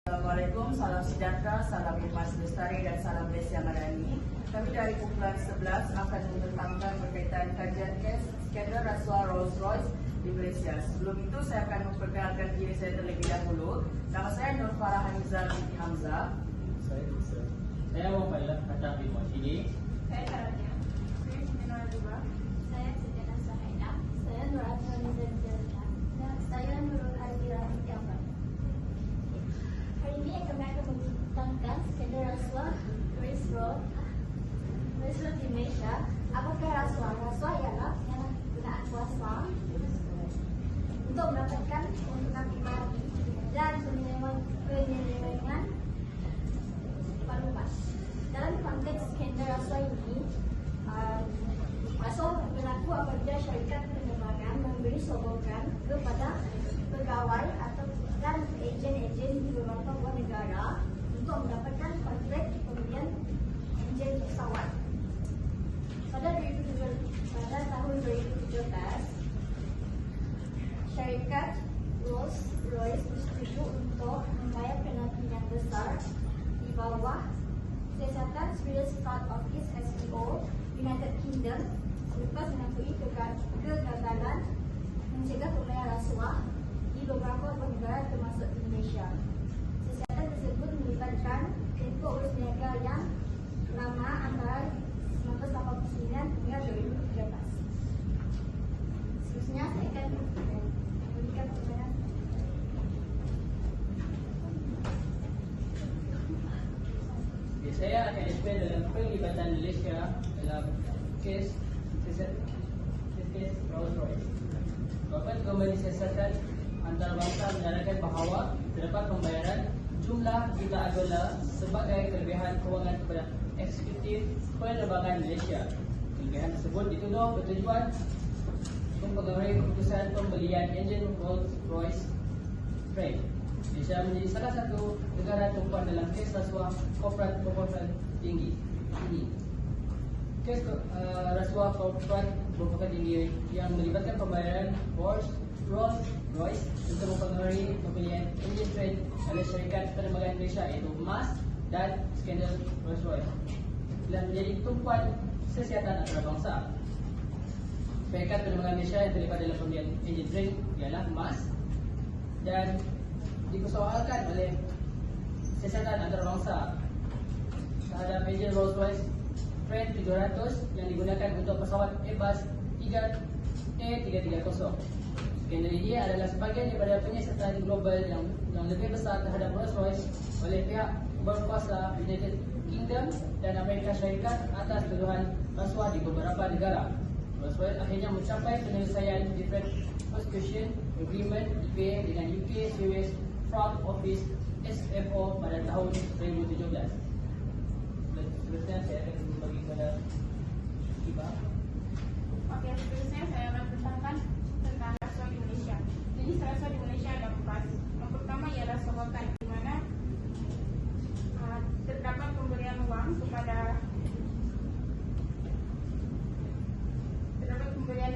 Assalamualaikum, salam sejahtera, salam ikhlas lestari dan salam Malaysia Madani. Kami dari kumpulan 11 akan membentangkan berkaitan kajian kes skandal rasuah Rolls-Royce di Malaysia. Sebelum itu saya akan memperkenalkan diri saya terlebih dahulu. Nama saya Nur Farah Hamzah binti Hamzah. Saya Muhammad Fatah bin Moshidi. Saya Karanya. Saya Sinara Juba. Saya Sejana Sahaida. Saya Nur Azhani Zanjana. Dan saya Nurul Azira Tiawan. Hari ini kami akan membentangkan skandal rasuah Rolls-Royce di Malaysia. Apakah rasuah? Rasuah ialah penyalahgunaan kuasa untuk mendapatkan keuntungan pribadi dan penyelewengan luas. Dalam konteks skandal rasuah ini, rasuah berlaku apabila syarikat penerbangan memberi sokongan kepada pegawai atau dan ejen-ejen di beberapa buah negara untuk mendapatkan kontrak pembelian enjin pesawat. Pada tahun 2017, syarikat Rolls-Royce bersetuju untuk membayar penalti yang besar di bawah siasatan Swedish Fraud Office SEO United Kingdom selepas mengakui kegagalan mencegah pemberian rasuah di beberapa negara termasuk Indonesia. Siasatan tersebut melibatkan tempoh urus niaga yang lama antara 1989 hingga 2013. Seterusnya saya akan memberikan pertanyaan. Saya akan explain dalam pelibatan Malaysia dalam kes Rolls-Royce. Bapak Komisi Siasatan Antarabangsa menyatakan bahawa terdapat pembayaran jumlah juta dolar sebagai kelebihan kewangan kepada eksekutif penerbangan Malaysia. Kelebihan tersebut dituduh bertujuan mempengaruhi keputusan pembelian enjin Rolls-Royce Trent. Malaysia menjadi salah satu negara tumpuan dalam kes rasuah korporat tinggi. Kes rasuah korporat berpokok tinggi yang melibatkan pembayaran Rolls-Royce untuk mempengaruhi pembelian enjin Trent oleh syarikat penerbangan Malaysia iaitu MAS dan skandal Rolls-Royce telah menjadi tumpuan siasatan antarabangsa. Syarikat penerbangan Malaysia yang terlibat dalam pembelian enjin Trent ialah MAS dan dipersoalkan oleh siasatan antarabangsa terhadap enjin Rolls-Royce Trent 700 yang digunakan untuk pesawat Airbus A330. Skandal ini adalah sebahagian daripada penyiasatan global yang lebih besar terhadap Rolls-Royce oleh pihak berkuasa United Kingdom dan Amerika Syarikat atas tuduhan rasuah di beberapa negara. Rolls-Royce akhirnya mencapai penyelesaian Different Prosecution Agreement (DPA) dengan UK Swedish Fraud Office SFO pada tahun 2017. Seterusnya saya akan berbagi kepada Iba. Okey, seterusnya saya akan tentangkan tentang rasuah di Malaysia. Jadi rasuah di Malaysia ada 4. Yang pertama ialah sokongan, di mana terdapat pemberian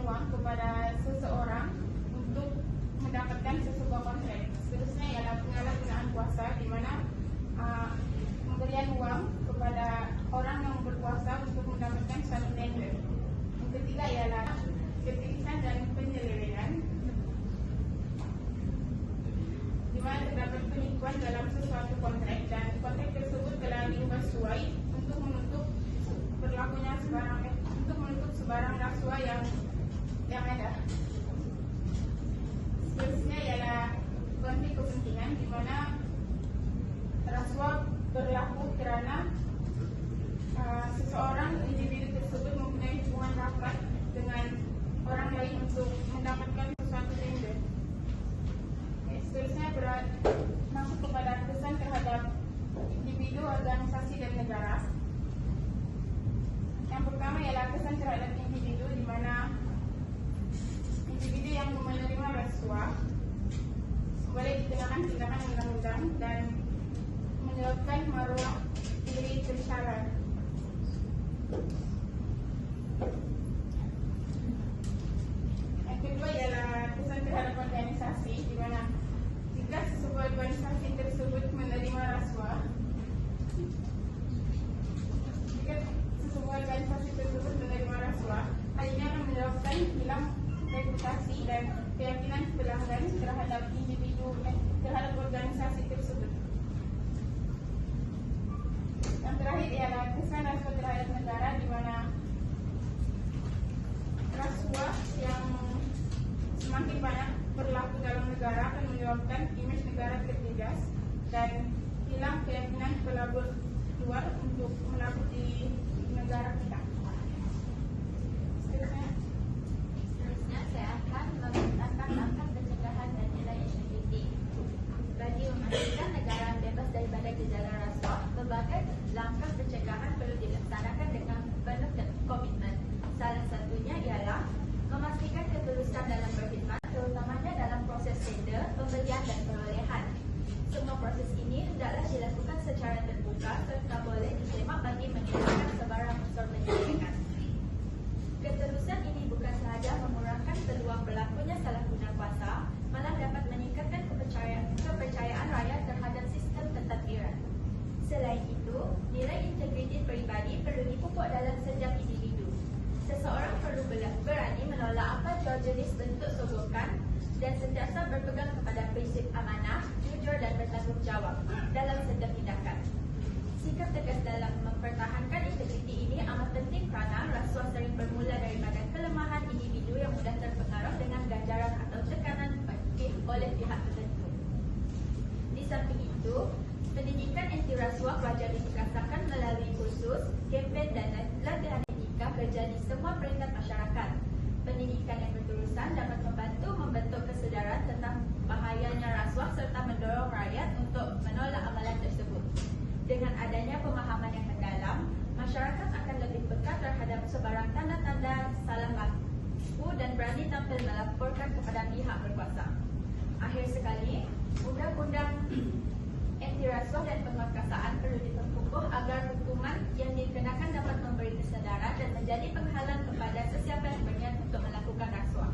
wang kepada seseorang untuk mendapatkan sesebuah kontrak. Seterusnya ialah penyalahgunaan kuasa, di mana pemberian wang kepada orang yang berkuasa untuk mendapatkan suatu tender. Yang ketiga ialah ketirisan dan penyelewengan, di mana terdapat penipuan dalam sesuatu kontrak dan kontrak tersebut telah diubah sesuai untuk menutup sebarang rasuah yang ada. Seterusnya ialah konflik kepentingan, di mana rasuah berlaku kerana seseorang individu tersebut mempunyai hubungan rapat dengan orang lain untuk mendapatkan sesuatu tender. Seterusnya masuk kepada kesan terhadap individu, organisasi dan negara. Yang pertama ialah kesan terhadap individu, di mana individu yang menerima rasuah boleh dikenakan tindakan undang-undang dan menyebabkan maruah diri tercalar. Yang kedua ialah kesan terhadap organisasi, di mana jika sesebuah organisasi tersebut menerima terakhir ialah kesan rasuah terhadap negara, di mana rasuah yang semakin banyak berlaku dalam negara akan menyebabkan imej negara terjejas dan hilang keyakinan pelabur luar untuk melabur di negara kita. Seterusnya, saya akan membentangkan langkah pencegahan dan nilai integriti. Bagi memastikan negara bebas daripada gejala rasuah, berbagai langkah pencegahan perlu dilaksanakan dengan penuh komitmen. Salah satunya ialah memastikan ketulusan dalam berkhidmat, terutamanya dalam proses tender, pembelian dan perolehan. Semua proses ini hendaklah dilakukan secara terbuka serta boleh disemak bagi menghilangkan sebarang unsur penyelewengan. Ketulusan ini bukan sahaja mengurangkan peluang berlakunya salah guna kuasa, malah dapat meningkatkan kepercayaan rakyat terhadap sistem pentadbiran. Selain itu, nilai integriti peribadi perlu dipupuk dalam setiap individu. Seseorang perlu berani menolak apa jua jenis bentuk sogokan dan sentiasa berpegang kepada prinsip amanah, jujur dan bertanggungjawab dalam setiap tindakan. Sikap tegas dalam mempertahankan integriti ini amat penting kerana rasuah sering bermula daripada kelemahan individu yang mudah terpengaruh dengan ganjaran atau tekanan oleh pihak tertentu. Di samping itu, pendidikan anti rasuah wajar dikasahkan melalui kursus, kempen dan latihan etika kerja di semua peringkat masyarakat. Pendidikan yang berterusan dapat membantu membentuk kesedaran tentang bahayanya rasuah serta mendorong rakyat untuk menolak amalan tersebut. Dengan adanya pemahaman yang mendalam, masyarakat akan lebih peka terhadap sebarang tanda-tanda salah laku dan berani tampil melaporkan kepada pihak berkuasa. Akhir sekali, undang-undang anti rasuah dan penguatkuasaan perlu diperkukuh agar hukuman yang dikenakan dapat memberi kesedaran dan menjadi penghalang kepada sesiapa yang berniat untuk melakukan rasuah.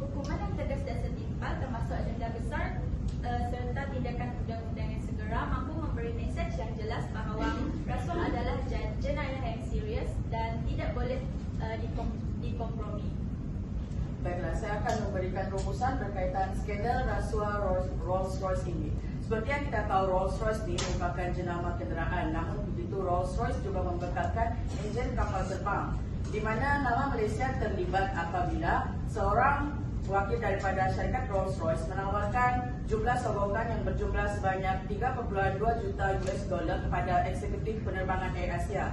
Hukuman yang tegas dan setimpal termasuk denda besar serta tindakan undang-undang yang segera mampu memberi mesej yang jelas bahawa rasuah adalah jenayah yang serius dan tidak boleh dikompromi. Baiklah, saya akan memberikan rumusan berkaitan skandal rasuah Rolls-Royce ini. Seperti yang kita tahu, Rolls-Royce ini merupakan jenama kenderaan. Namun begitu, Rolls-Royce juga membekalkan enjin kapal terbang, di mana nama Malaysia terlibat apabila seorang wakil daripada syarikat Rolls-Royce menawarkan jumlah sogokan yang berjumlah sebanyak 3.2 juta US dollar kepada eksekutif penerbangan Air Asia.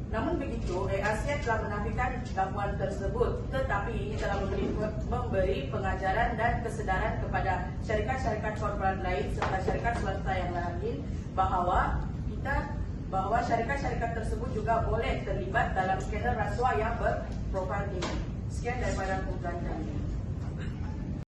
Namun begitu, Air Asia telah menafikan dakwaan tersebut, tetapi ini telah memberi pengajaran dan kesedaran kepada syarikat-syarikat korporat lain serta syarikat swasta yang lain bahawa syarikat-syarikat tersebut juga boleh terlibat dalam skandal rasuah yang berprofil tinggi. Sekian daripada kumpulan kami.